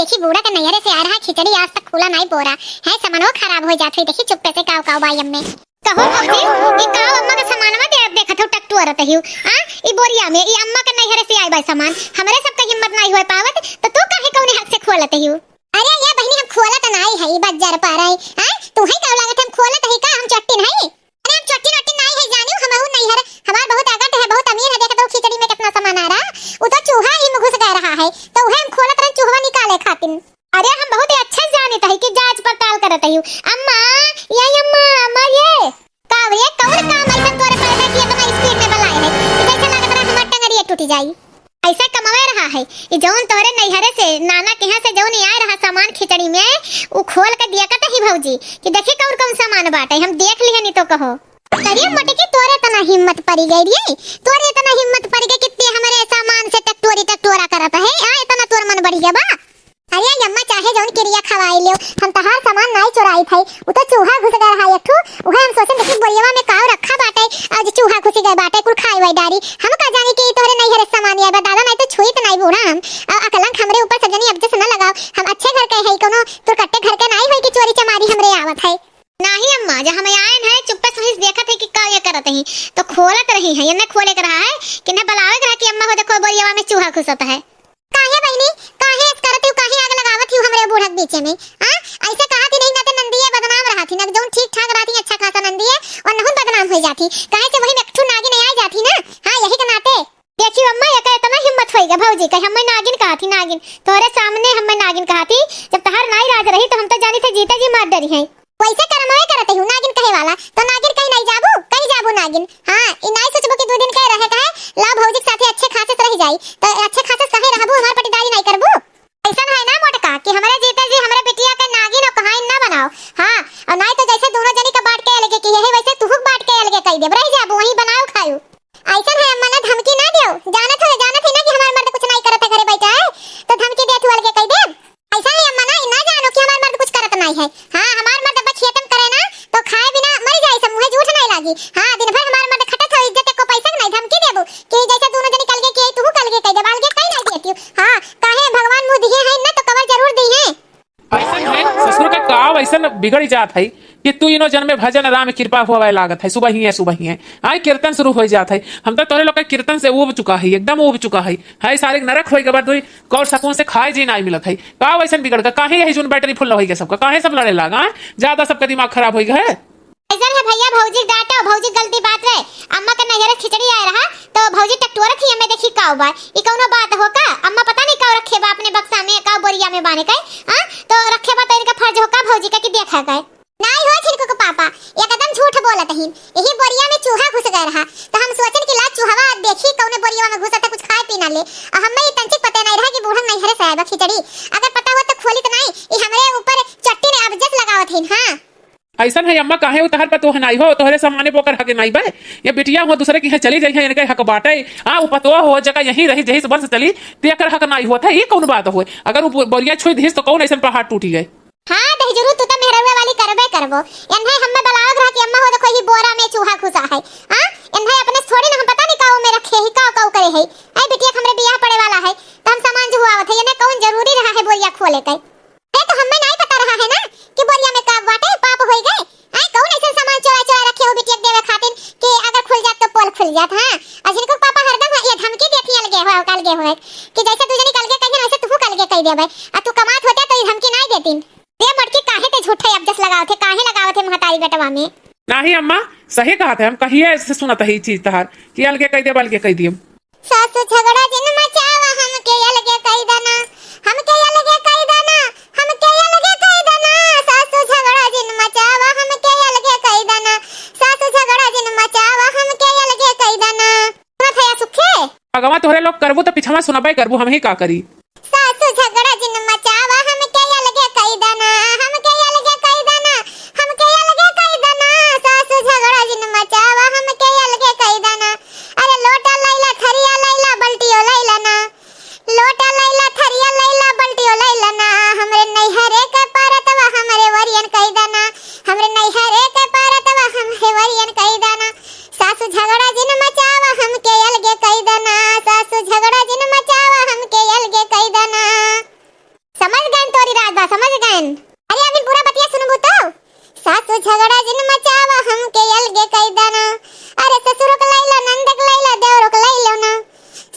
देखी बूढ़ा के नैहरे से आ रहा खिचड़ी आज तक खुला नहीं पोरा है, सामानो खराब हो जात है। देखी चुप्पे से काव काव बाई अम्मे कहो भौजी ई काव अम्मा का सामानवा दे देखत हो टट्टू रत हियो हां ई बोरिया में ई अम्मा के नैहरे से आई बाई सामान हमरे सब का हिम्मत नहीं होय पावत तो तू काहे कौने हक से खोलत हियो। अरे ये बहनी हम खोलत नहीं है, ई बाजार पर आई हां तू है काव लागत हम खोलत है का, हम चट्टी नहीं। अरे हम चट्टी नट्टी नहीं है जानियो, हम और नैहर हमार बहुत आगत है, बहुत अमीर है। देखत हो खिचड़ी में कितना सामान आ रहा, वो तो चूहा ही में घुस गया रहा है तो वह हम खोलत रन चूहा निकाले खातिर। अरे हम बहुत अच्छा जानत है कि जांच पड़ताल करत है। अम्मा ये अम्मा अम्मा ये काव ये कौन काम ऐसा तोरे पर है कि इतना स्पीड में बलाए है कि जैसे लगत रहा हमार टंगड़ी टूट जाई। ऐसा कमावे रहा है ये जौन तोरे नैहरे से नाना के यहाँ से जौन आए रहा सामान खिचड़ी में वो खोल के दिया कत ही भौजी कि देखे कौन कौन सामान बाटे हम देख लिए नहीं तो कहो। अरे मटकी तोरे तना हिम्मत पड़ी गई रे, तोरे तना हिम्मत पड़ी गई कितने हमारे सामान से टटोरा करत है आ इतना तोर मन बढ़ी गया बा। अरे अम्मा चाहे जौन क्रिया खवाई लियो हम तहार सामान नहीं चुराई थे, वो तो चूहा घुस गया रहा एक ठो ओहे हम सोचन देखी बोरियावा में काव रखा बाटे आज चूहा घुस गया बाटे कुल खाई वई डारी हम का जाने कि तोरे नहीं है सामान ये दादा नहीं तो छुई तो नहीं बूढ़ा हम अकलंक हमरे ऊपर सब जनी अब से न लगाओ, हम अच्छे घर के है कोनो तो कट्टे घर के नहीं होई कि चोरी चमारी हमरे आवत है। नहीं अम्मा जब हम आए हैं चुप्पे से देखत है कि का ये करत है तो खोलत रही है, ये न खोले कर रहा है कि न बुलावे कर कि अम्मा हो देखो बोरियावा में चूहा घुसत है। काहे बहनी काहे करत हो, काहे आग लगावत हो हमरे बूढ़ा के बीच में हां ऐसे कहा थी नहीं ना तो नंदीए बदनाम रहा थी ना जोन ठीक ठाक रहती अच्छा खासा नंदीए और नहुन बदनाम हो जाती काहे से वही एकठू नागिन आ जाती ना। हां यही के नाते देखियो अम्मा ये इतना हिम्मत होइगा भौजी कहे हम नागिन कहा थी, नागिन तोरे सामने हम नागिन कहा थी जब तहार नाई राज रही तो हम तो जानी थे जीता जी मार डरी है। वैसे करमवे करते हूं नागिन कहे वाला तो नागिन कहीं नहीं जाबू नागिन। हां ई नहीं सोचबो कि दो दिन कहे रहे कहे ला भौजी के साथे अच्छे खासे रह जाई तो अच्छे खासे कहे रहबू हमार पटीदारी नहीं करबू। ऐसा है ना मोटका कि हमारे जीते जी हमारे बिटिया के नागिन और कहां ना बनाओ। हां और नहीं तो जैसे दोनों जनी का बांट के अलगे की यही वैसे तू बांट के अलगे कह दे रह जाबू वही बनाओ खाओ। ऐसा है अम्मा ना धमकी ना दियो, जानत है ना कि हमार मर्द कुछ नहीं करत है घरे बैठा है तो धमकी दे तू अलगे कह दे। ऐसा है अम्मा ना जानो कि हमार मर्द कुछ करत नहीं है। हां हमार मर्द अब खेतम करे ना तो खाए बिना मर जाए सब मुंह झूठ नहीं लागी। हां दिन भर हमार मर्द खटत हो इज्जत को पैसा नहीं धमकी देबो कि जैसे दोनों जनी कल के की तू कल के कह दे अलगे कहीं नहीं देती। हां काहे भगवान मुंह दिए है ना तो कवर जरूर दी है। ऐसा है ससुर का काव ऐसा बिगड़ जात है कि तू इनो जन्म में भजन राम कृपा हुआ लागत है सुबह ही है आई कीर्तन शुरू हो जाता है। हम तो तोरे लोग कीर्तन से उब चुका है एकदम उब चुका है सारे नरक होई के बाद कौर सकून से खाए जी नहीं मिलत है काव ऐसा बिगड़ का काहे यही जोन बैटरी फुल होई के सबका काहे सब लड़े लागा ज्यादा सबका दिमाग खराब होई है। ऐसा है भैया भौजी डांटो भौजी गलती बात रे अम्मा का नजर खिचड़ी आ रहा तो भौजी टटोरा थी हमें देखी काव बा ई कोनो बात हो का अम्मा पता नहीं काव रखे बा अपने बक्सा में काव बोरिया में बाने का हां तो रखे बा तो इनका फर्ज हो का भौजी का कि देखा गए नहीं हो छिनको को पापा एकदम झूठ बोलत है। यही बोरिया में चूहा घुस गया रहा तो हम सोचन कि ला चूहावा देखी कौने बोरिया में घुसा था कुछ खाए पीना ले हमें ये तंचिक पता नहीं रहा कि बूढ़ा नहीं हरे साहब खिचड़ी अगर पता हो तो खोली तो नहीं ये हमरे ऊपर चट्टी ने अबजस लगावत है। हां ऐसा है अम्मा काहे उतार पर तो नहीं हो तोहरे सामने पोकर हक नहीं बे ये बिटिया हो दूसरे की चली जाई है इनके हक बाटे हां वो पतो हो जगह यही रही जही वर्ष चली ते कर हक नहीं होता ये कौन बात हो अगर वो बोरिया छोड़ दिस तो कौन ऐसा पहाड़ टूटी गए। हां दही जरूर तू तो मेहरवे वाली करबे करबो एन्हे हमें बलाग रहा कि अम्मा हो देखो ये बोरा में चूहा घुसा है। हां एन्हे अपने थोड़ी ना हम पता नहीं काऊ में रखे ही काऊ करे है ए बिटिया हमरे बियाह पड़े वाला है तो हम सामान जो हुआ है ये कौन जरूरी रहा है बोरिया खोले के तो हमें नहीं पता रहा है ना कि बोरिया में का बाटे पाप होई गए आई कौन ऐसे सामान चोरा रखे हो बिटिया देवे खातिर कि अगर खुल जात तो पोल खुल जात। हां अजन को पापा हरदम ये धमकी देती अलगे हो कल गे हो कि जैसे तू जनी कल के कह वैसे तू कल के कह देबे आ तू कमात होते तो ये धमकी नहीं देती ये मटकी काहे ते झूठे अब जस लगाओ थे काहे लगाओ थे महतारी बेटवा में। नहीं अम्मा सही कहा था हम कहिए से सुनत है चीज तहार कि अलगे कह दे बल्कि कह दिए सासु झगड़ा जिन मचावा हम के अलगे कह देना हम के अलगे कह देना हम के अलगे कह देना सासु झगड़ा जिन मचावा हम के अलगे कह देना सासु झगड़ा जिन मचावा हम के अलगे कह देना सुना था या सुखे अगवा तोहरे लोग करबो तो पिछवा सुनबे करबो हम ही का करी सासु झगड़ा जिन मचावा हम के अलगे कह देना हम के अलगे कह देना हम के अलगे कह देना सासु झगड़ा जिन मचावा हम के अलगे कह देना। अरे लोटा लैला थरिया लैला बल्टियो लैला ना लोटा लैला थरिया लैला बल्टियो लैला ना हमरे नैहरे के पारतवा हमरे वरियन कह देना हमरे नैहरे के पारतवा हमरे वरियन कह देना सासु झगड़ा जिन मचावा हम के अलगे कह देना सासु झगड़ा जिन मचावा हम के अलगे झगड़ा जिन मचावा हमके अलगे कई दाना। अरे ससुर के लैला नंद के लैला देवर के लैलो ना,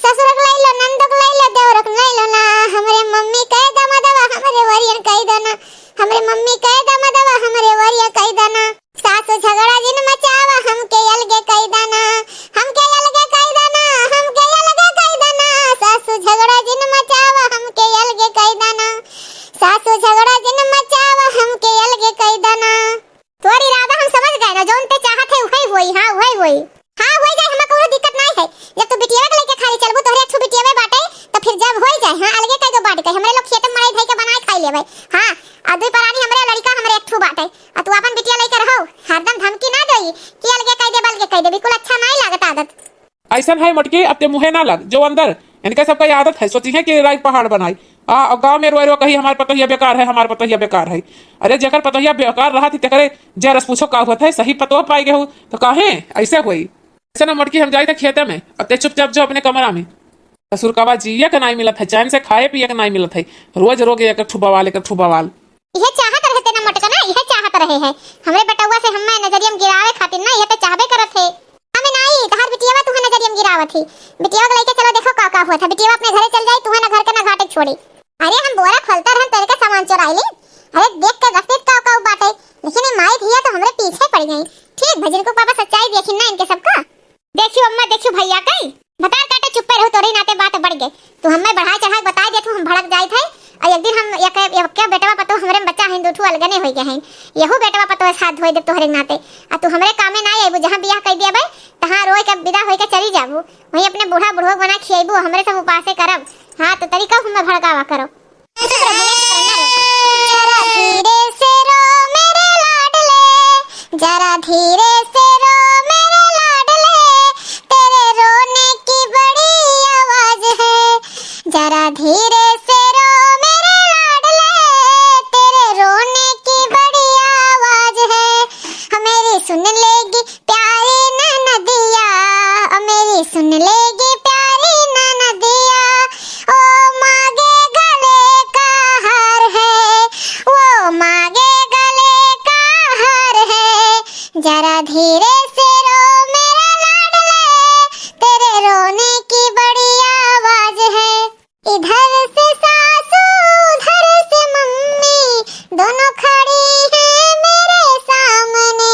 ससुर के लैला नंद के लैला देवर के लैलो ना। हमरे मम्मी कह दमदवा हमरे वरियन कई दाना, हमरे मम्मी कह दमदवा हमरे वरियन कई दाना। सासु झगड़ा जिन मचावा हमके अलगे कई दाना, हमके अलगे कई दाना, हमके अलगे कई दाना। सासु झगड़ा जिन मचावा हमके अलगे कई दाना, सासु झगड़ा जिन मचावा हमके अलगे कई दाना। तोरी इरादा हम समझ गए ना, जोन ते चाहत है वही होई। हां वही होई, हां होई जाए, हमरा कोनो दिक्कत नहीं है। जब तू बिटिया के लेके खाली चलबू तोहरे एक बिटिया में बाटे तो फिर जब होई जाए हां अलगे कई दो बाटे के हमरे लोग खेत में मड़ई धई के बनाए खाई लेबै। हां आदमी परानी हमरे लड़का हमरे एक बाटे आ तू अपन बिटिया लेके रहो, हरदम धमकी ना देई कि अलगे कई दे बलगे कई दे, बिल्कुल अच्छा नहीं लागत आदत। ऐसा है मटकी, अब ते मुहे ना लग जो अंदर इनका सबका ये आदत है, सोची है कि राई पहाड़ बनाई। गाँव में रोए रो कही हमारे पतोहिया बेकार है, हमारे पतोहिया बेकार है। अरे जकर पतोहिया बेकार रहा थी तकरे जरस पूछो का हुआ था, सही पतो पाई गए हो तो काहे ऐसे हुई। ऐसे ना मटकी हम जाई थे खेते में, अब ते चुपचाप जो अपने कमरा में। ससुर का जिया का नहीं मिलत है, चैन से खाए पिए का नहीं मिलत है, रोज रोग एक ठुबावाल एक ठुबावाल। यह चाहत रहते ना मटका ना, यह चाहत रहे है हमरे बटुआ से हम्मे नजरियम गिरावे खातिर ना, यह तो चाहबे करत है। हमें नहीं तहार बिटियावा तुहे नजरियम गिरावत थी, बिटियावा के लेके चलो देखो का हुआ था। बिटियावा अपने घरे चल जाई, तुहे ना घर के ना घाटे छोड़ी। अरे हम बोरा खोलता रहन तेरे का सामान चुराई ली, अरे देख के रस्ते का बाटे, लेकिन ये माई धिया तो हमरे पीछे पड़ गई। ठीक भजन को पापा सच्चाई देखी ना इनके सबका। देखियो अम्मा देखियो भैया कई बता काटे चुप रहो, तोरे नाते बात बढ़ गई। तू हमें बढ़ा चढ़ा बता दे, तू हम भड़क जाई थे। और एक दिन हम क्या बेटवा पतो हमरे बच्चा है दूठू अलगने होई गए हैं, यहू बेटवा पतो साथ धोई दे तोहरे नाते। आ तू हमरे कामे ना आइबू, जहां बियाह कई देबे तहां रोई के विदा होई के चली जाबू, वहीं अपने बूढ़ा बुढ़ो बना खियाबू, हमरे सब उपासे करब। हां तो तरीका हमें भड़कावा करो। जरा धीरे से रो मेरे लाडले, जरा धीरे से रो मेरे लाडले, तेरे रोने की बड़ी आवाज है। जरा धीरे से रो मेरे लाडले, तेरे रोने की बड़ी आवाज है। मेरी सुन लेगी प्यारी ननदिया, मेरी सुन लेगी प्यारी ननदिया। ओ मांगे गले का हार है, वो मांगे गले का हार है। जरा धीरे से रो मेरे लाडले, तेरे रोने की बड़ी आवाज है। इधर से सासू उधर से मम्मी, दोनों खड़ी हैं मेरे सामने।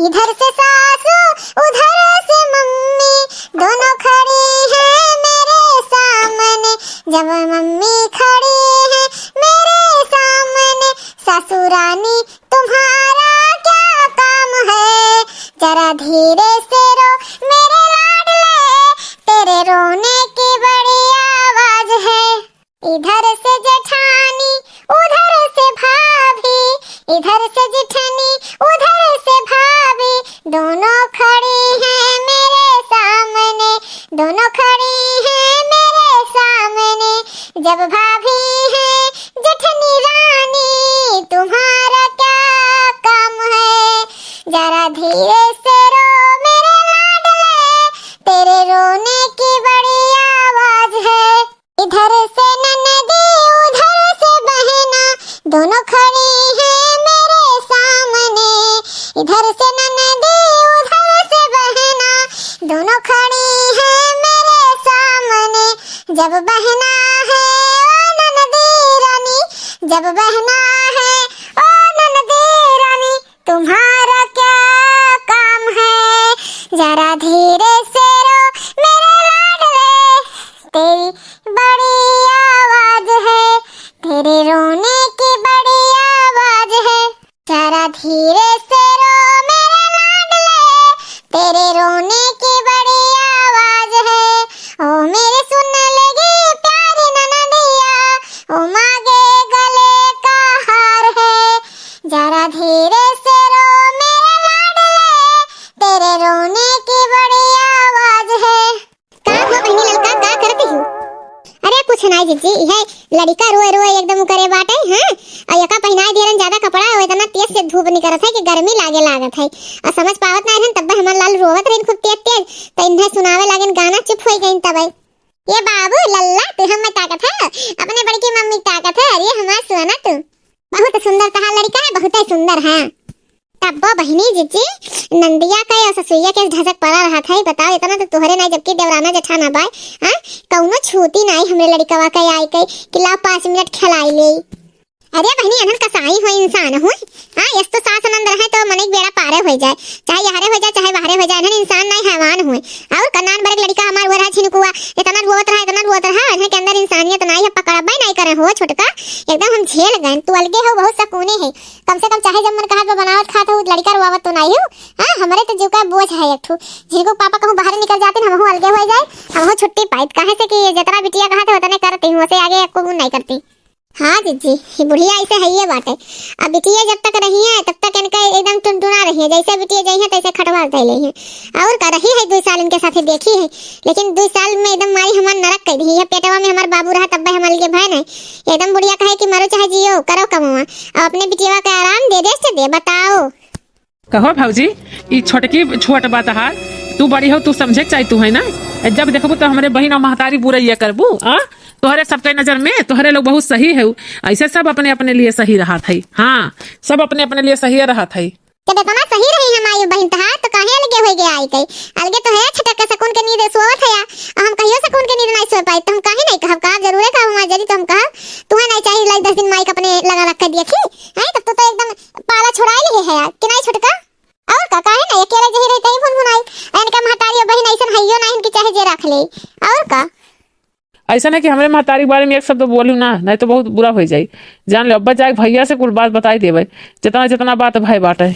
इधर से सासू उधर से मम्मी, दोनों खड़ी हैं मेरे सामने। जब मम्मी खड़ी है मेरे सामने, सासू रानी तुम्हारा क्या काम है। जरा धीरे से रो मेरे लाडले, तेरे रोने की बड़ी आवाज है। इधर से जेठानी उधर से भाभी, इधर से जेठानी उधर से भाभी, दोनों खड़ी हैं मेरे सामने, दोनों खड़ी हैं मेरे सामने। जब भाभी है जेठनी रानी, तुम्हारा क्या काम है। जरा धीरे से रो मेरे लाडले, तेरे रोने की बड़ी आवाज है। इधर से ननदी उधर से बहना, दोनों खड़ी हैं मेरे सामने। इधर से ननदी उधर से बहना, दोनों खड़ी हैं मेरे सामने। जब बहना है ओ ननदी रानी, जब बहना है ओ ननदी रानी, तुम्हारा क्या काम है। जरा धीरे से रो मेरे लाडले, तेरी बड़ी आवाज है, तेरे रोने की बड़ी आवाज है। जरा धीरे से रो मेरे लाडले, तेरे रोने की बड़ी आवाज है। ओ मेरे सुन लगी प्यारी ननदिया, ओ मांगे गले का हार है। जरा धीरे से रो मेरे लाडले, तेरे रोने की बड़ी आवाज है। का हुआ बहनी ललका, का करती हूँ? अरे कुछ नहीं जीजी, यह लड़का रोए रोए एकदम करे बाटे। हां और यका पहनाई देरन ज्यादा कपड़ा हो इतना तेज से धूप निकलत है कि गर्मी लागत है। और समझ पावत ना रहन, तब हमर लाल रोवत रहन खूब तेज तेज, तो इन्हें सुनावे लागन गाना, चुप हो गईन तब। ये बाबू लल्ला तू हम में ताकत है, अपने बड़की मम्मी ताकत है। अरे हमार सुना तू बहुत सुंदर तहार लड़का है, बहुत ही सुंदर है। तब्बा बहिनी जीजी नंदिया का और ससुइया के झसक पड़ा रहा था। बताओ इतना तो तुहरे नहीं, जबकि देवराना जेठाना बाय हां कौनो छूती नहीं हमरे लड़कवा के आई के कि ला 5 मिनट खिलाई ले। अरे बहनी अनन कसाई हो इंसान हो हां यस तो सास नंद रहे तो मन एक बेड़ा पारे हो जाए, चाहे यहारे हो जाए चाहे बाहरे हो जाए, अनन इंसान नहीं हैवान हुए। और कनान बरक लड़का हमार वो रहा छिनकुआ इतना रोत रहा अनन के अंदर इंसानियत नहीं है, पकड़बे नहीं करे हो छोटका एकदम हम झेल गए। तू अलगे हो बहुत सकूने है, कम से कम चाहे जब मन कहा बनावत खात हो लड़का रोवत तो नहीं हो। हां हमारे तो जीव का बोझ है एक ठो, जिनको पापा कहूं बाहर निकल जाते हम हो अलगे हो जाए, हम हो छुट्टी पाइत काहे से कि जितना बिटिया कहा था उतने करती हूं, से आगे को नहीं करती। हाँ जीजी ये बुढ़िया ऐसे है ये बात है। अब बिटिया जब तक रही है तब तक इनका एकदम टुनटुना रही है, जैसे बिटिया गई है तैसे खटवा दे रही है। और का रही है 2 साल इनके साथ देखी है, लेकिन 2 साल में एकदम मारी हमार नरक कर दी है। पेटवा में हमार बाबू रहा तब हमारे लिए भय नहीं, एकदम बुढ़िया कहे कि मरो चाहे जियो करो कमुआ, अब अपने बिटिया का आराम दे से दे। बताओ कहो भाजी ई छोटकी छोट बात हार तू बड़ी हो तू समझे चाहिए तू है ना, जब देखबू तो हमारे बहन और महतारी बुराइया करबू। तोहरे सबके नजर में तोहरे लोग बहुत सही है, ऐसे सब अपने अपने लिए सही रहा था। हाँ सब अपने अपने लिए सही रहा था। जब इतना सही रही हमारी बहन तहा तो काहे अलगे हो गया आई कई अलगे तो है छटक सकून के नींद सोवत है, और हम कहियो सकून के नींद नहीं सो पाई तो हम काहे नहीं कहब का जरूर है का हमार जरी तो हम कहा तू नहीं चाहिए लाई 10 दिन माई का अपने लगा रख के देखी है, तब तो एकदम पाला छुड़ा ली है यार कि नहीं छुटका। और का काहे नहीं अकेले जही रहते ही भुनभुनाई इनका महतारी बहन ऐसन हइयो नहीं इनकी चाहे जे रख ले। और का ऐसा नहीं कि हमारे महतारी के बारे में एक शब्द बोलू ना, नहीं तो बहुत बुरा हो जाए। जान ले अब्बा जाए भैया से कुल बात बताई देवे, जितना जितना बात भाई बात है।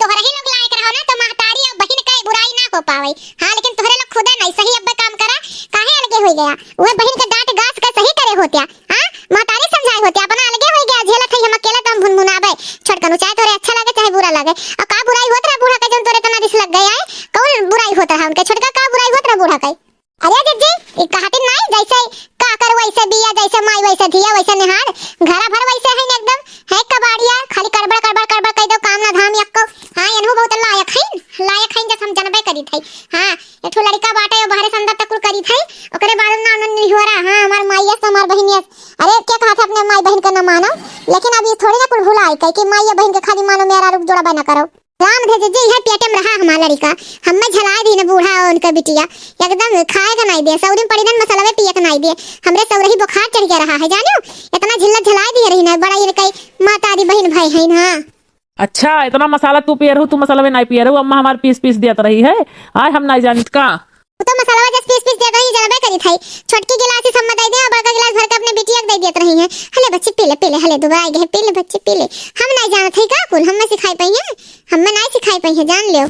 तोहरा ही लोग लायक रहो ना तो महतारी और बहन का बुराई ना हो पावे। हां लेकिन तोहरे लोग खुदा नहीं सही अब्बा काम करा काहे अलगे हो गया, वो बहन के डांट गास के सही करे होतिया। हां महतारी समझाए होतिया अपना अलगे हो गया झेलत है हम अकेले तो हम भुनभुनाबे छोटकनु चाहे तोरे अच्छा लगे चाहे बुरा लगे। और का बुराई होत रहा बूढ़ा का जन तोरे तना दिस लग गया है, कौन बुराई होत रहा उनके छोटका का बुराई होत रहा बूढ़ा का। अरे जीजी ई कहती नहीं जैसे का कर वैसे बिया जैसे माई वैसे धिया वैसे निहार घरा भर वैसे है एकदम है कबाड़िया खाली कड़बड़ कड़बड़ कड़बड़ कह दो काम ना धाम यक्को। हां एनहु बहुत लायक है जब हम जनबे करी थई। हां एक ठो लड़का बाटे और बाहर संदर तक करी थई ओकरे बाद ना नहीं हो रहा। हां हमार माईया से हमार बहनिया अरे क्या कहा था अपने माई बहन का ना मानो, लेकिन अब ये थोड़ी ना कुल भुलाई कह कि माईया बहन के खाली मानो मेरा रूप जोड़ा बना करो। राम धे जी है पेटे में रहा हमारा लड़का हमें झला दी ना बूढ़ा और उनका बिटिया एकदम खाएगा नहीं दे सौरी पड़ी ना मसाला में पिया नहीं दे हमरे सौरही बुखार चढ़ गया रहा है जानो इतना झिल्ला झला दी रही ना बड़ा ये कई मातारी बहन भाई है ना। अच्छा इतना मसाला तू पियर हो, तू मसाला में नहीं पियर हो, अम्मा हमारे पीस पीस देत रही है। आय हम नहीं जानित का तो मसाला जस पीस पीस दे रही जनबे करी थई छोटकी गिलास से सम्मा दे दे और बड़का गिलास भर के अपने बिटिया के दे देत रही है। हले बच्चे पी ले हले दुबारा गए पी ले बच्चे पी ले हम नहीं जानत है का कुल हम में सिखाई पई है हम में नहीं सिखाई पई है जान लियो।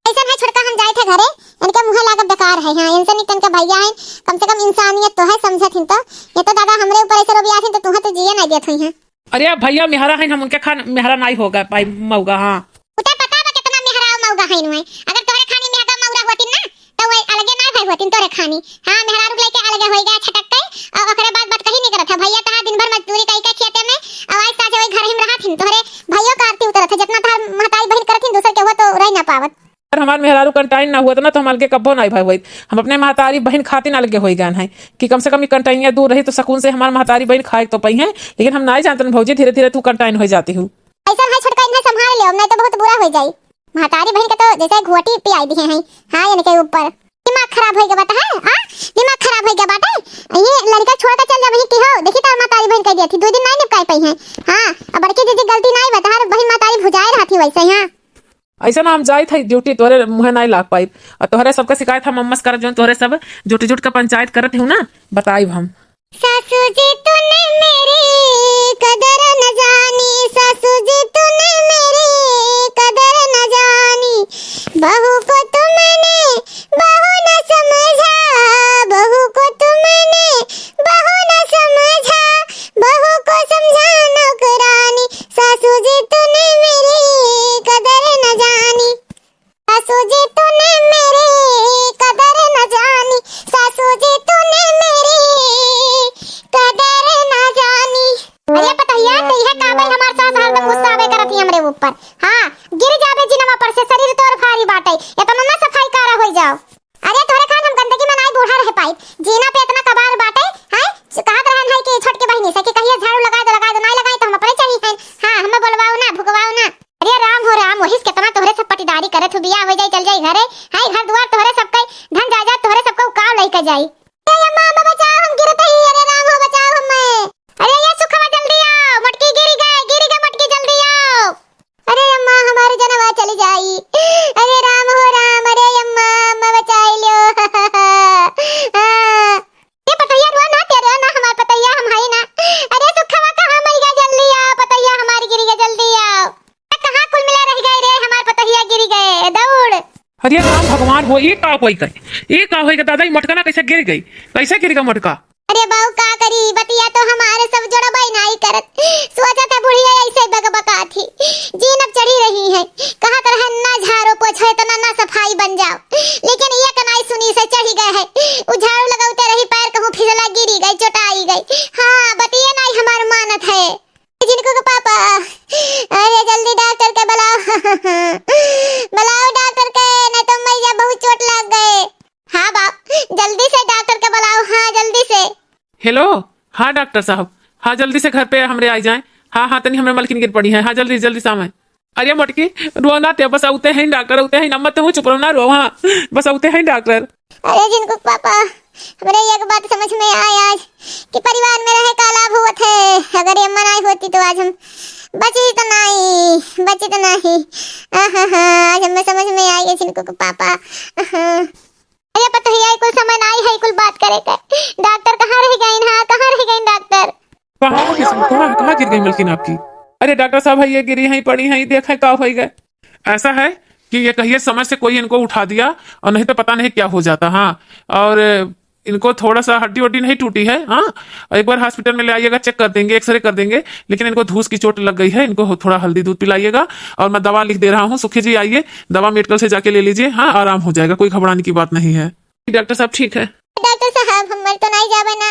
ऐसा है छोटका हम जाए थे घरे इनके मुंह लागत बेकार है। हां इनसे निकन के भैया है कम से कम इंसानियत तो है समझत हिन तो ये तो दादा हमरे ऊपर ऐसे रोबिया थे तो तुहा तो जिए नहीं देत है। अरे भैया मेहरा है हम उनके खान मेहरा नहीं होगा पाई मऊगा। हां उते पता बा कितना मेहरा मऊगा है नु अगर तोरे खानी मेहरा मऊरा होती ना तो वो अलगे ना भाई होती तोरे खानी। हां मेहरा रुक लेके अलगे हो गया छटक के और ओकरे बाद बात कहीं नहीं करत है भैया ता दिन भर मजदूरी कई के खेते में आवाज ताजे ओई घर ही में रहा थिन तोरे भैया का आरती उतरत है जितना था महताई बहन करथिन दूसर के हो तो रह ना पावत। अगर हमारे मेहरारू कंटाइन ना हुआ ना तो हम अलगे कब्बो नहीं भाई हुई, हम अपने महतारी बहन खातिर अलगे हो गए हैं कि कम से कम ये कंटाइनिया दूर रही तो सकून से हमारे महतारी बहन खाए तो पई है, लेकिन हम नहीं जानते भौजी धीरे धीरे तू कंटाइन हो जाती हूँ। ऐसा है छोटका इन्हें संभाल ले नहीं तो बहुत बुरा हो जाए। महतारी बहन का तो जैसे घोटी पियाई दी है। हां यानी के ऊपर दिमाग खराब हो गया बात है। हां दिमाग खराब हो गया बात है ये लड़का छोड़ के चल जा वही की हो देखी तो महतारी बहन कह दी थी 2 दिन नहीं निपटाई पई है। हां अब बड़की जीजी गलती नहीं बता बहन महतारी भुजाए रहती वैसे। हां ऐसा ना हम जाए थे ड्यूटी तोहरे मुँह नहीं लाग पाई और तोहरे सबका शिकायत हम मम्मस कर जो तोहरे सब जुट जुट का पंचायत करत हूँ ना बताई हम। सासू जी तूने मेरी कदर न जानी सासू जी तूने मेरी कदर न जानी बहू को तुमने बहू न समझा बहू को तुमने बहू न समझा बहू को समझा नौकरानी सासू जी तूने मेरी कदर न जानी सासू जी तूने मेरी कदर न जानी सासू जी तूने मेरी कदर न जानी। अरे राम भगवान हो, ये का होई गई, ये का होई गई दादा, ये मटका ना कैसे गिर गई, कैसे गिर गया मटका? अरे बहू का करी बतिया तो हमारे सब जोड़ा भाई नहीं करत। सोचा था बुढ़िया ऐसे बकबका थी, जीन अब चढ़ी रही है, कहा तरह ना झाड़ो पोछे तो ना सफाई बन जाओ, लेकिन ये कनाई सुनी से चढ़ी गए है। वो झाड़ू लगाते रही, पैर कहूं फिसला गिरी गई, चोटाई गई। हाँ बतिया नहीं हमार मानत है जिनको के पापा। अरे जल्दी डॉक्टर के बुलाओ बुलाओ डॉक्टर के, नहीं तो मैया बहुत चोट लग गए। हाँ बाप जल्दी से डॉक्टर के बुलाओ, हाँ जल्दी से। हेलो, हाँ डॉक्टर साहब, हाँ जल्दी से घर पे हमरे आ जाए। हाँ हाँ तनी हमरे मलकिन गिर पड़ी है, हाँ जल्दी जल्दी सामने। अरे मटकी रोना ते, बस आते हैं डॉक्टर, आते हैं नम्मत हूँ, चुप रहो ना रो, हाँ बस आते हैं डॉक्टर। अरे जिनको पापा हमरे एक बात समझ में आए आज कि परिवार में रहे का लाभ हुआ थे। अगर ये मनाई होती तो आज हम बची तो नहीं। आज हमें समझ में आई है जिनको को पापा। अरे पता है कुल समय नहीं है कुल बात करे का। डॉक्टर कहाँ रह गए? हाँ कहाँ रह गए डॉक्टर? कहाँ गिर गई मलकिन आपकी? अरे डॉक्टर साहब है, ये गिरी है पड़ी है, देखा क्या हो गए। ऐसा है कि ये कहिए समय से कोई इनको उठा दिया, और नहीं तो पता नहीं क्या हो जाता। हाँ, और इनको थोड़ा सा हड्डी वड्डी नहीं टूटी है। हाँ, एक बार हॉस्पिटल में ले आइएगा, चेक कर देंगे, एक्सरे कर देंगे, लेकिन इनको धूस की चोट लग गई है, इनको थोड़ा हल्दी दूध पिलाइएगा, और मैं दवा लिख दे रहा हूँ। सुखी जी आइए, दवा मेडिकल से जाके ले लीजिए, हाँ आराम हो जाएगा, कोई घबराने की बात नहीं है। डॉक्टर साहब ठीक है? डॉक्टर साहब हम तो नहीं जावे ना,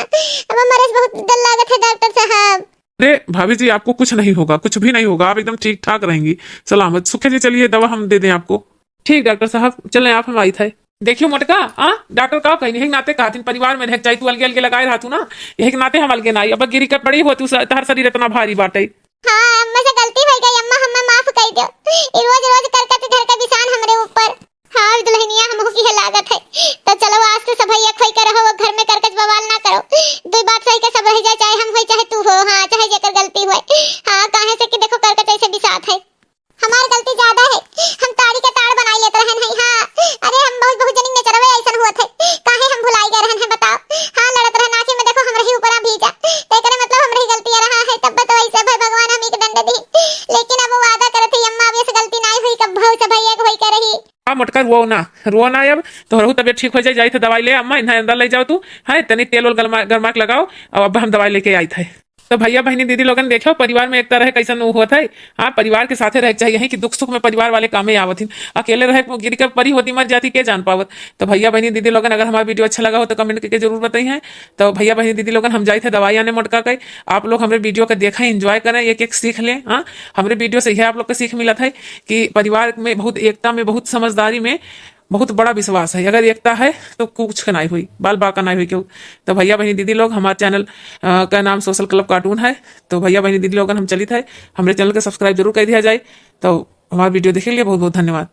हमारे बहुत डर लागत है डॉक्टर साहब। अरे भाभी जी आपको कुछ नहीं होगा, कुछ भी नहीं होगा, आप एकदम ठीक ठाक रहेंगी, सलामत। सुखे जी चलिए दवा हम दे दें आपको। ठीक डॉक्टर साहब चलें, आप हम आई थे। देखियो मटका, हाँ डॉक्टर का कहीं नहीं नाते कहती परिवार में रह चाहे तू अलगे अलगे लगाए रहा तू ना, यही नाते हम अलगे नाई। अब गिरी कर पड़ी हो तू, तार शरीर इतना भारी बाटे। हाँ अम्मा से गलती हो गई, अम्मा हमें माफ कर दो। ये रोज रोज करके घर का बिसान हमरे ऊपर। हाँ दुल्हनिया हमहू की है लागत है, तो चलो आज से सब एक होई कर रहो, घर में करकच बवाल ना करो। दो बात सही के सब रह जाए, चाहे हम होई चाहे तू हो, हाँ चाहे जेकर गलती होए। हाँ काहे से कि देखो करकच ऐसे बिसात है, हमारी गलती ज्यादा है, हम ताड़ी के ताड़ बनाई लेते रहन है। हाँ अरे हम बहुत बहुत जनी में चरवे ऐसा हुआ थे, काहे हम भुलाई गए रहन है बताओ। हाँ लड़त रहे नाचे में देखो हम रही ऊपर भीजा, तेरे मतलब हम रही गलती रहा है, तब तो ऐसे भाई भगवान हम एक दंड दी। लेकिन अब वो वादा करे थे अम्मा अब ऐसे गलती नहीं हुई, कब भाव से भाई एक होई कर रही। हाँ मटका रो ना अब तो रहू, तबियत ठीक हो जाए, जाई थे दवाई ले अम्मा, इन्हें अंदर ले जाओ तू, है तनी तेल और गरमा के लगाओ, और अब हम दवाई लेके आई थे। तो भैया बहनी दीदी लोगन देखो परिवार में एक तरह कैसा हुआ था। हाँ परिवार के साथे रह चाहिए कि दुख सुख में परिवार वाले कामे आवत हिन, अकेले रहे गिर कर परी होती मर जाती के जान पावत। तो भैया बहनी दीदी लोगन अगर हमारा वीडियो अच्छा लगा हो तो कमेंट करके जरूर बताइए। तो भैया बहनी दीदी लोगन हम जाए थे दवाई आने मोटका के, आप लोग हमारे वीडियो को देखें, एंजॉय करें, एक एक सीख लें। हाँ हमारे वीडियो से यह आप लोग को सीख मिला था कि परिवार में बहुत एकता में, बहुत समझदारी में बहुत बड़ा विश्वास है। अगर एकता है तो कुछ का नहीं हुई, बाल बाका नहीं हुई क्यों। तो भैया बहनी दीदी लोग, हमारे चैनल का नाम सोशल क्लब कार्टून है। तो भैया बहनी दीदी लोग हम चलित है, हमारे चैनल को सब्सक्राइब जरूर कर दिया जाए। तो हमारा वीडियो देखे लिए बहुत बहुत धन्यवाद।